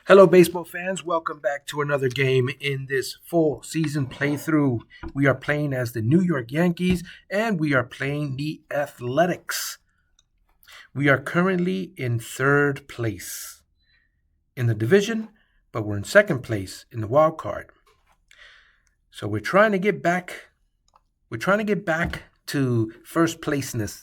Hello, baseball fans. Welcome back to another game in this full season playthrough. We are playing as the New York Yankees, and we are playing the Athletics. We are currently in third place in the division, but we're in second place in the wild card. So we're trying to get back. We're trying to get back to first placeage.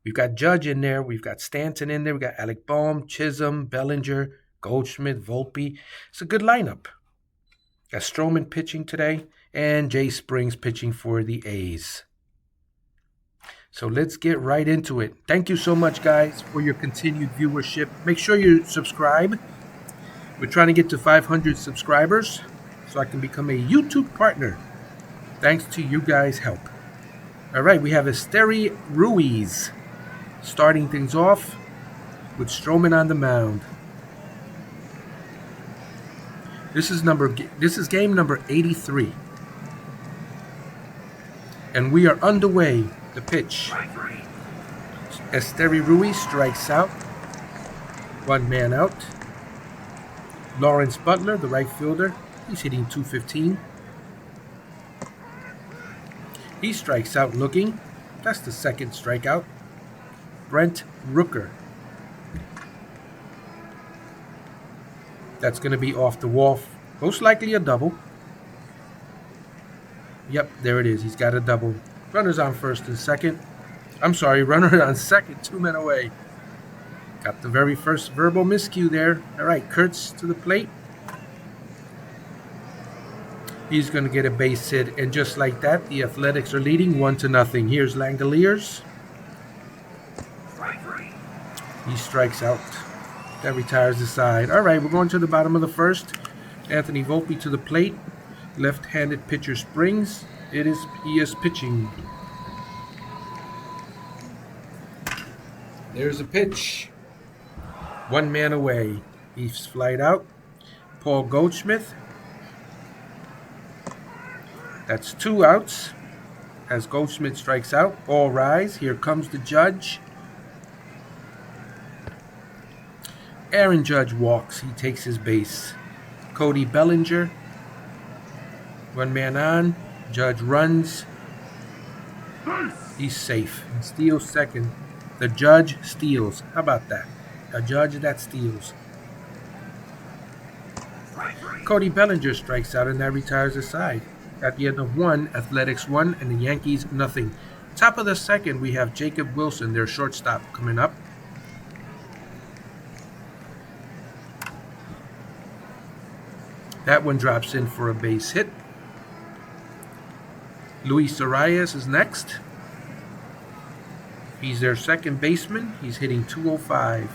We've got Judge in there. We've got Stanton in there. We've got Alec Bohm, Chisholm, Bellinger, Goldschmidt, Volpe. It's a good lineup. Got Stroman pitching today and Jay Springs pitching for the A's. So let's get right into it. Thank you so much, guys, for your continued viewership. Make sure you subscribe. We're trying to get to 500 subscribers so I can become a YouTube partner. Thanks to you guys' help. All right, we have Esteury Ruiz starting things off with Stroman on the mound. This is game number 83. And we are underway. The pitch. Esteury Ruiz strikes out. One man out. Lawrence Butler, the right fielder, he's hitting .215. He strikes out looking. That's the second strikeout. Brent Rooker. That's going to be off the wall. Most likely a double. Yep, there it is. He's got a double. Runners on first and second. Runner on second. 2 men away. Got the very first verbal miscue there. All right, Kurtz to the plate. He's going to get a base hit, and just like that, the Athletics are leading 1-0. Here's Langoliers. He strikes out. That retires the side. All right, we're going to the bottom of the first. Anthony Volpe to the plate. Left-handed pitcher Springs. He is pitching. There's a pitch. 1 man away. He's flied out. Paul Goldschmidt. That's 2 outs as Goldschmidt strikes out. All rise. Here comes the Judge. Aaron Judge walks. He takes his base. Cody Bellinger. 1 man on. Judge runs. He's safe. He steals second. The Judge steals. How about that? A Judge that steals. Cody Bellinger strikes out, and that retires the side. At the end of 1, Athletics 1 and the Yankees nothing. Top of the second, we have Jacob Wilson, their shortstop, coming up. That one drops in for a base hit. Luis Arias is next. He's their second baseman. He's hitting .205.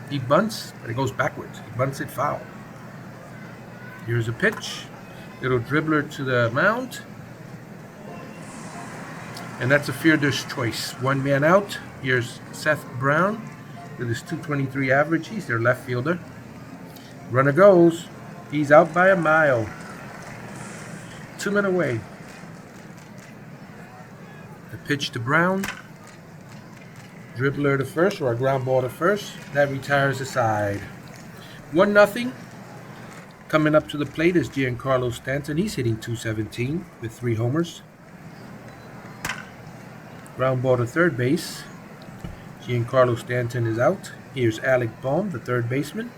He bunts, but it goes backwards. He bunts it foul. Here's a pitch. Little dribbler to the mound. And that's a fielder's choice. 1 man out. Here's Seth Brown with his .223 average. He's their left fielder. Runner goes. He's out by a mile. 2 men away. The pitch to Brown. Dribbler to first, or a ground ball to first. That retires the side. 1-0. Coming up to the plate is Giancarlo Stanton. He's hitting .217 with 3 homers. Ground ball to third base. Giancarlo Stanton is out. Here's Alec Bohm, the third baseman.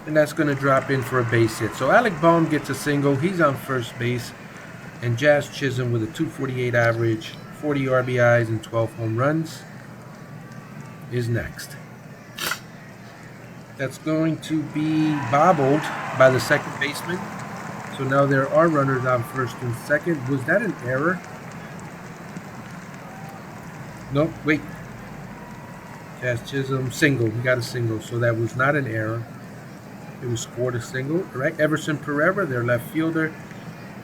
And that's going to drop in for a base hit. So Alec Bohm gets a single. He's on first base. And Jazz Chisholm with a .248 average, 40 RBIs, and 12 home runs is next. That's going to be bobbled by the second baseman. So now there are runners on first and second. Was that an error? No, wait. Jazz Chisholm, single. He got a single, so that was not an error. It was scored a single. All right, Everson Pereira, their left fielder.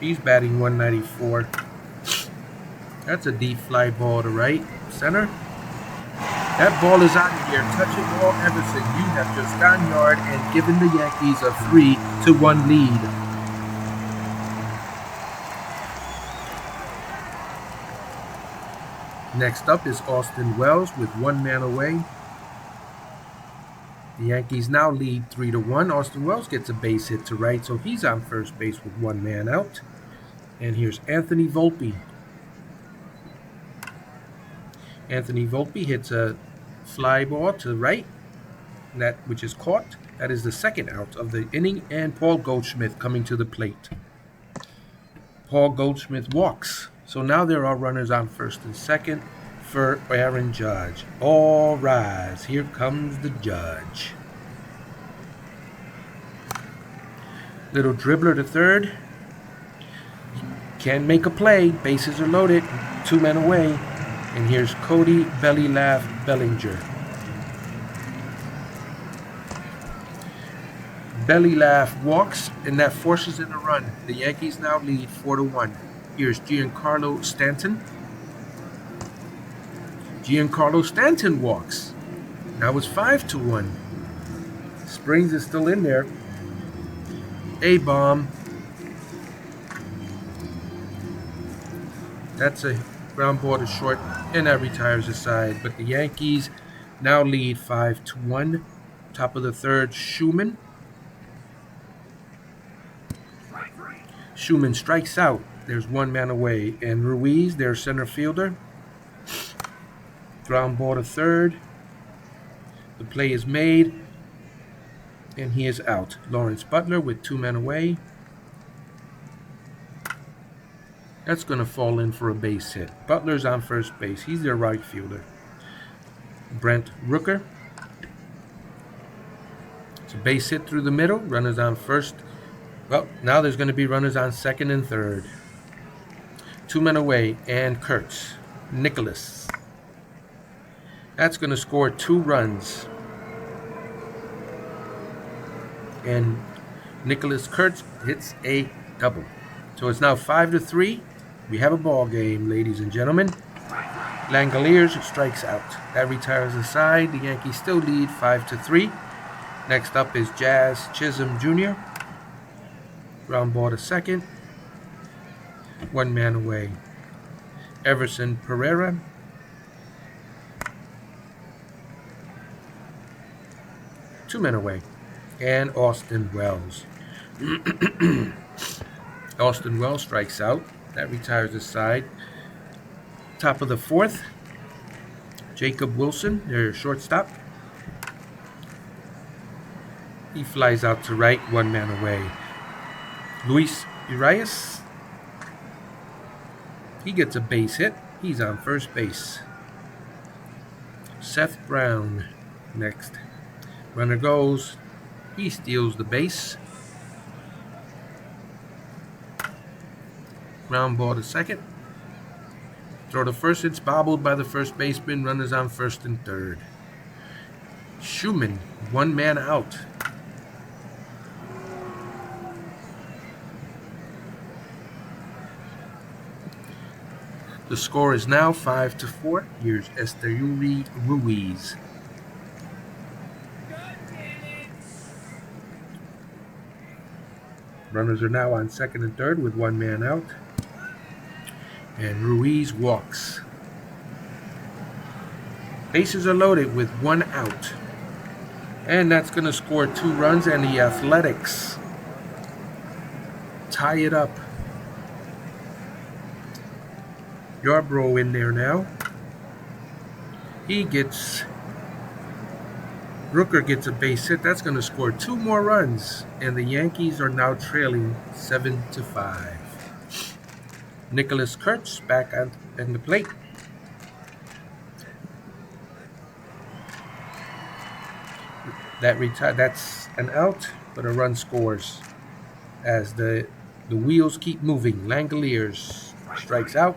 He's batting .194. That's a deep fly ball to right center. That ball is out of here. Touch it ball, Everson. You have just gone yard and given the Yankees a 3-1 lead. Next up is Austin Wells with 1 man away. The Yankees now lead 3-1. Austin Wells gets a base hit to right, so he's on first base with 1 man out. And here's Anthony Volpe. Anthony Volpe hits a fly ball to right, which is caught. That is the second out of the inning, and Paul Goldschmidt coming to the plate. Paul Goldschmidt walks. So now there are runners on first and second for Aaron Judge. All rise. Here comes the Judge. Little dribbler to third. Can't make a play. Bases are loaded. 2 men away. And here's Cody Belly Laugh Bellinger. Belly Laugh walks, and that forces in a run. The Yankees now lead 4-1. Here's Giancarlo Stanton. Giancarlo Stanton walks. Now it's 5-1. Springs is still in there. A bomb. That's a ground ball to short, and that retires the side. But the Yankees now lead 5-1. Top of the third, Schumann. Schumann strikes out. There's 1 man away. And Ruiz, their center fielder. Ground ball to third. The play is made. And he is out. Lawrence Butler with 2 men away. That's going to fall in for a base hit. Butler's on first base. He's their right fielder. Brent Rooker. It's a base hit through the middle. Runners on first. Well, now there's going to be runners on second and third. 2 men away, and Kurtz. Nicholas. That's going to score 2 runs. And Nicholas Kurtz hits a double. So it's now 5-3. We have a ball game, ladies and gentlemen. Langoliers strikes out. That retires the side. The Yankees still lead 5-3. Next up is Jazz Chisholm Jr. Ground ball to second. 1 man away. Everson Pereira. Two men away. And Austin Wells. Austin Wells strikes out. That retires the side. Top of the fourth. Jacob Wilson, their shortstop. He flies out to right, 1 man away. Luis Urias. He gets a base hit. He's on first base. Seth Brown next. Runner goes. He steals the base. Ground ball to second. Throw to first. It's bobbled by the first baseman. Runners on first and third. Schumann, 1 man out. The score is now 5-4. Here's Esteury Ruiz. Runners are now on second and third with 1 man out. And Ruiz walks. Bases are loaded with 1 out. And that's going to score 2 runs, and the Athletics tie it up. Yarbrough in there now. Rooker gets a base hit. That's going to score 2 more runs. And the Yankees are now trailing 7-5. Nicholas Kurtz back on the plate. That's an out, but a run scores as the wheels keep moving. Langoliers strikes out.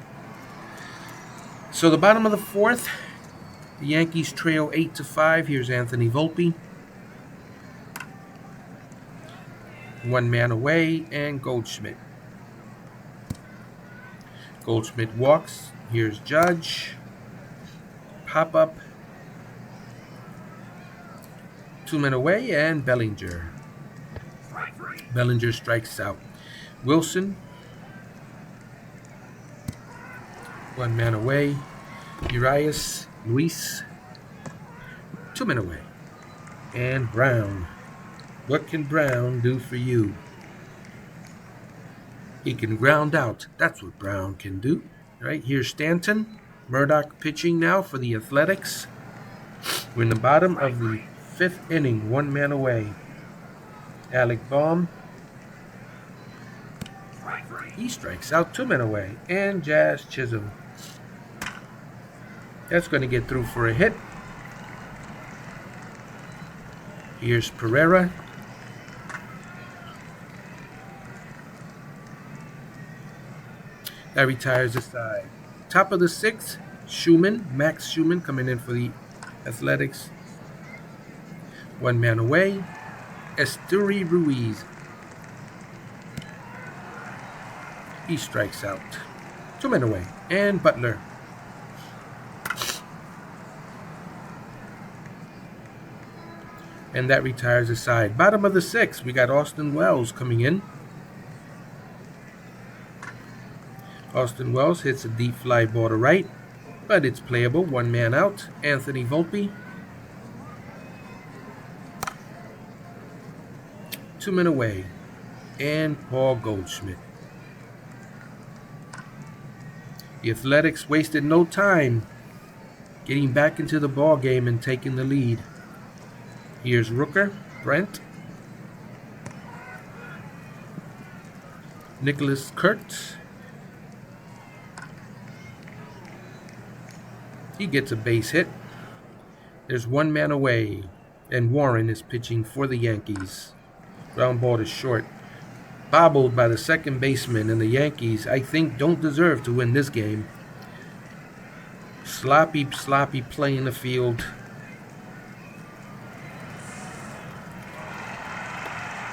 So the bottom of the fourth, the Yankees trail 8-5. Here's Anthony Volpe. 1 man away, and Goldschmidt. Goldschmidt walks. Here's Judge. Pop up. 2 men away, and Bellinger. Bellinger strikes out. Wilson. 1 man away. Urias Luis, 2 men away. And Brown. What can Brown do for you? He can ground out. That's what Brown can do. Right, here's Stanton. Murdoch pitching now for the Athletics. We're in the bottom of the 5th inning, 1 man away. Alec Baum. He strikes out, 2 men away. And Jazz Chisholm. That's going to get through for a hit. Here's Pereira. That retires the side. Top of the 6th, Schumann, Max Schumann coming in for the Athletics. 1 man away. Esturi Ruiz. He strikes out. 2 men away. And Butler. And that retires the side. Bottom of the 6th, we got Austin Wells coming in. Austin Wells hits a deep fly ball to right, but it's playable. 1 man out. Anthony Volpe. 2 men away. And Paul Goldschmidt. The Athletics wasted no time getting back into the ball game and taking the lead. Here's Rooker, Brent. Nicholas Kurtz. He gets a base hit. There's 1 man away, and Warren is pitching for the Yankees. Ground ball is short. Bobbled by the second baseman, and the Yankees, I think, don't deserve to win this game. Sloppy play in the field.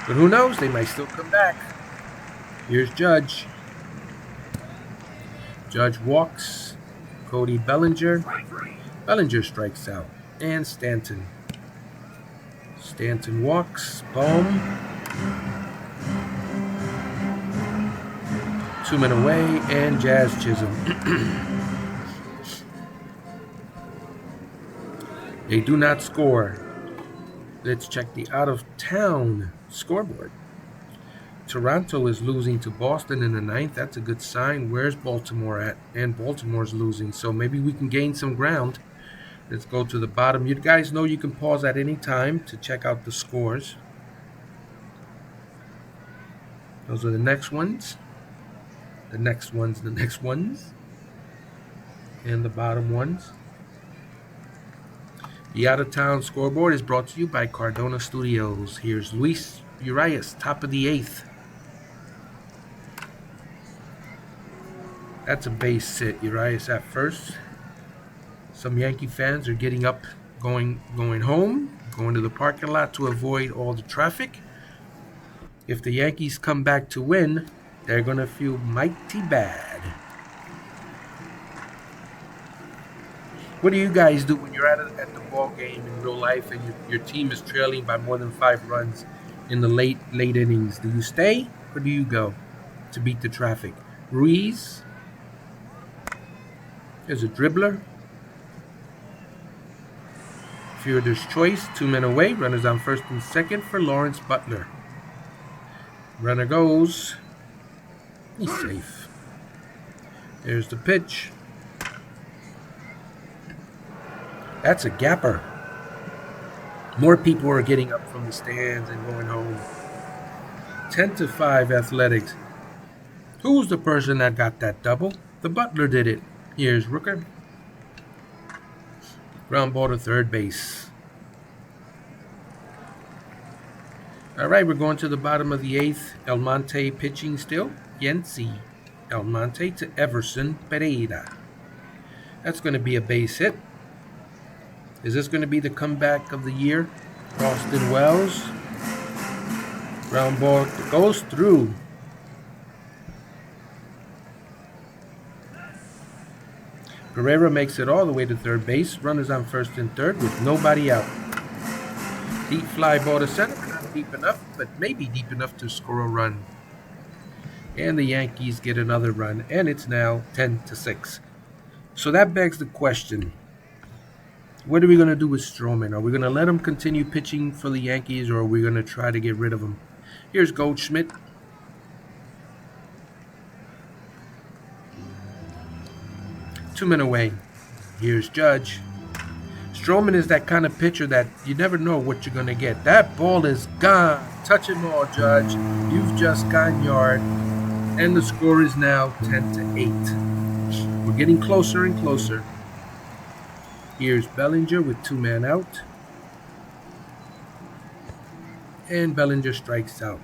But who knows? They might still come back. Here's Judge. Judge walks. Cody Bellinger. Bellinger strikes out. And Stanton. Stanton walks. Baum. 2 men away. And Jazz Chisholm. They do not score. Let's check the out-of-town scoreboard. Toronto is losing to Boston in the 9th. That's a good sign. Where's Baltimore at? And Baltimore's losing, so maybe we can gain some ground. Let's go to the bottom. You guys know you can pause at any time to check out the scores. Those are the next ones. The next ones. And the bottom ones. The out-of-town scoreboard is brought to you by Cardona Studios. Here's Luis Urias, top of the 8th. That's a base hit. Urias at first. Some Yankee fans are getting up, going home, going to the parking lot to avoid all the traffic. If the Yankees come back to win, they're going to feel mighty bad. What do you guys do when you're at the ball game in real life and your team is trailing by more than 5 runs in the late innings? Do you stay or do you go to beat the traffic? Ruiz. There's a dribbler. Fielder's choice. 2 men away. Runners on first and second for Lawrence Butler. Runner goes. He's safe. There's the pitch. That's a gapper. More people are getting up from the stands and going home. 10-5 Athletics. Who's the person that got that double? The Butler did it. Here's Rooker. Ground ball to third base. All right, we're going to the bottom of the 8th. El Monte pitching still. Yensi. El Monte to Everson Pereira. That's going to be a base hit. Is this going to be the comeback of the year? Austin Wells. Ground ball goes through. Pereira makes it all the way to third base. Runners on first and third with nobody out. Deep fly ball to center. Not deep enough, but maybe deep enough to score a run. And the Yankees get another run, and it's now 10-6. So that begs the question, what are we going to do with Stroman? Are we going to let him continue pitching for the Yankees, or are we going to try to get rid of him? Here's Goldschmidt. 2 men away. Here's Judge. Stroman is that kind of pitcher that you never know what you're going to get. That ball is gone. Touch him all, Judge. You've just gone yard. And the score is now 10-8. We're getting closer and closer. Here's Bellinger with 2 men out. And Bellinger strikes out.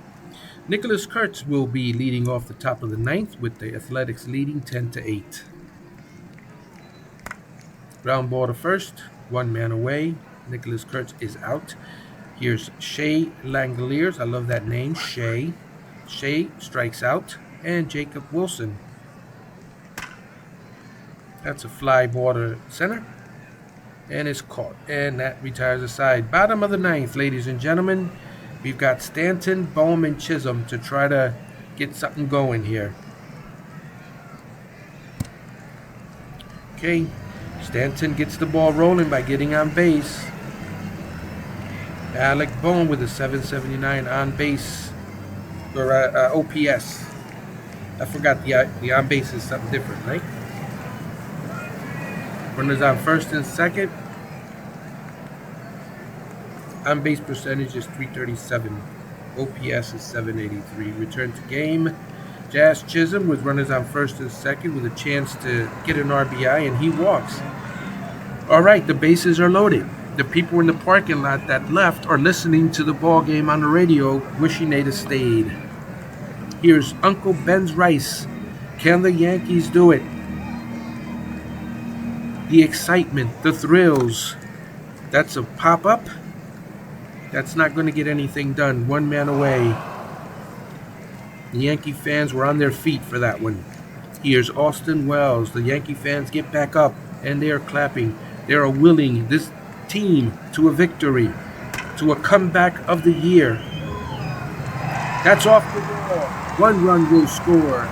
Nicholas Kurtz will be leading off the top of the 9th with the Athletics leading 10-8. Ground ball to first, 1 man away. Nicholas Kurtz is out. Here's Shea Langoliers. I love that name, Shea. Shea strikes out. And Jacob Wilson. That's a fly ball to center. And it's caught. And that retires the side. Bottom of the 9th, ladies and gentlemen. We've got Stanton, Bohm, and Chisholm to try to get something going here. Okay. Stanton gets the ball rolling by getting on base. Alec Bohm with a 779 on base, or OPS. I forgot the on base is something different, right? Runners on first and second. On base percentage is 337. OPS is 783. Return to game. Jazz Chisholm with runners on first and second with a chance to get an RBI, and he walks. All right, the bases are loaded. The people in the parking lot that left are listening to the ball game on the radio, wishing they'd have stayed. Here's Uncle Ben's Rice. Can the Yankees do it? The excitement, the thrills. That's a pop-up. That's not going to get anything done. 1 man away. The Yankee fans were on their feet for that one. Here's Austin Wells. The Yankee fans get back up, and they are clapping. They are willing this team to a victory, to a comeback of the year. That's off the wall. 1 run will score.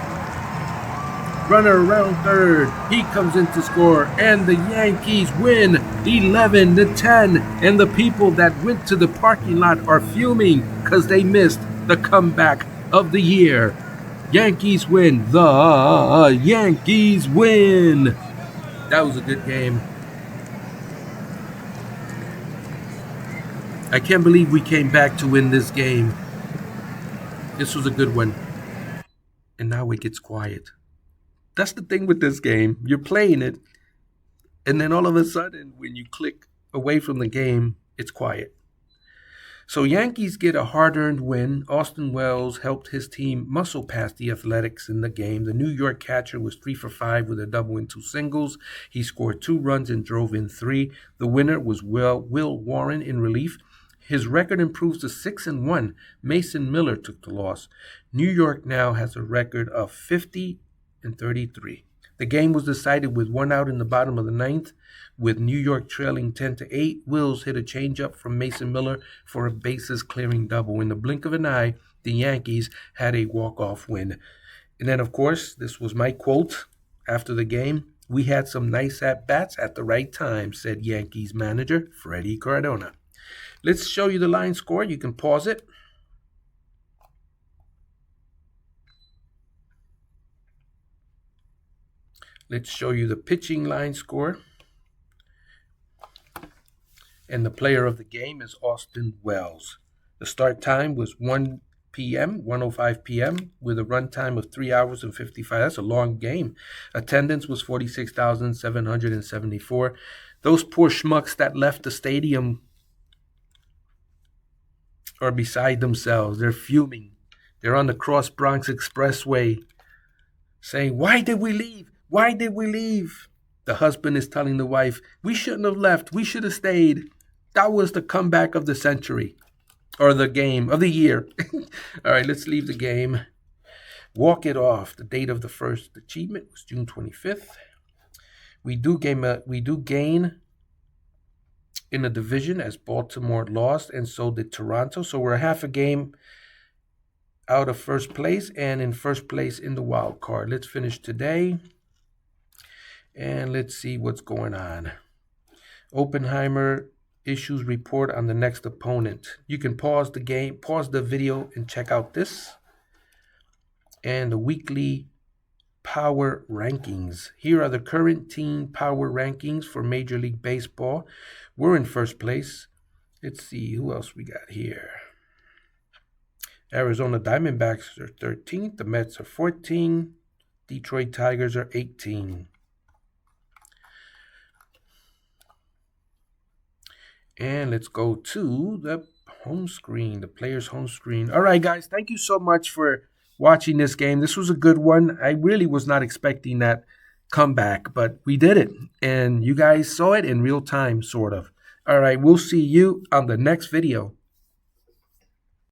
Runner around third. He comes in to score, and the Yankees win 11-10. And the people that went to the parking lot are fuming because they missed the comeback of the year. Yankees win. The Yankees win. That was a good game. I can't believe we came back to win this game. This was a good one. And now it gets quiet. That's the thing with this game. You're playing it, and then all of a sudden, when you click away from the game, it's quiet. So Yankees get a hard-earned win. Austin Wells helped his team muscle past the Athletics in the game. The New York catcher was 3 for 5 with a double and 2 singles. He scored 2 runs and drove in 3. The winner was Will Warren in relief. His record improves to 6-1. Mason Miller took the loss. New York now has a record of 50-33. The game was decided with 1 out in the bottom of the 9th, with New York trailing 10-8. Wills hit a changeup from Mason Miller for a bases-clearing double. In the blink of an eye, the Yankees had a walk-off win. And then, of course, this was my quote after the game. "We had some nice at-bats at the right time," said Yankees manager Freddie Cardona. Let's show you the line score. You can pause it. Let's show you the pitching line score. And the player of the game is Austin Wells. The start time was 1 p.m., 1:05 p.m., with a run time of 3 hours and 55. That's a long game. Attendance was 46,774. Those poor schmucks that left the stadium are beside themselves. They're fuming. They're on the Cross Bronx Expressway saying, "Why did we leave? Why did we leave?" The husband is telling the wife, "We shouldn't have left. We should have stayed. That was the comeback of the century, or the game of the year." All right, let's leave the game. Walk it off. The date of the first achievement was June 25th. We do gain in the division as Baltimore lost, and so did Toronto. So we're half a game out of first place and in first place in the wild card. Let's finish today. And let's see what's going on. Oppenheimer issues report on the next opponent. You can pause the video and check out this. And the weekly power rankings. Here are the current team power rankings for Major League Baseball. We're in first place. Let's see who else we got here. Arizona Diamondbacks are 13th. The Mets are 14th. Detroit Tigers are 18th. And let's go to the home screen, the player's home screen. All right, guys, thank you so much for watching this game. This was a good one. I really was not expecting that comeback, but we did it. And you guys saw it in real time, sort of. All right, we'll see you on the next video.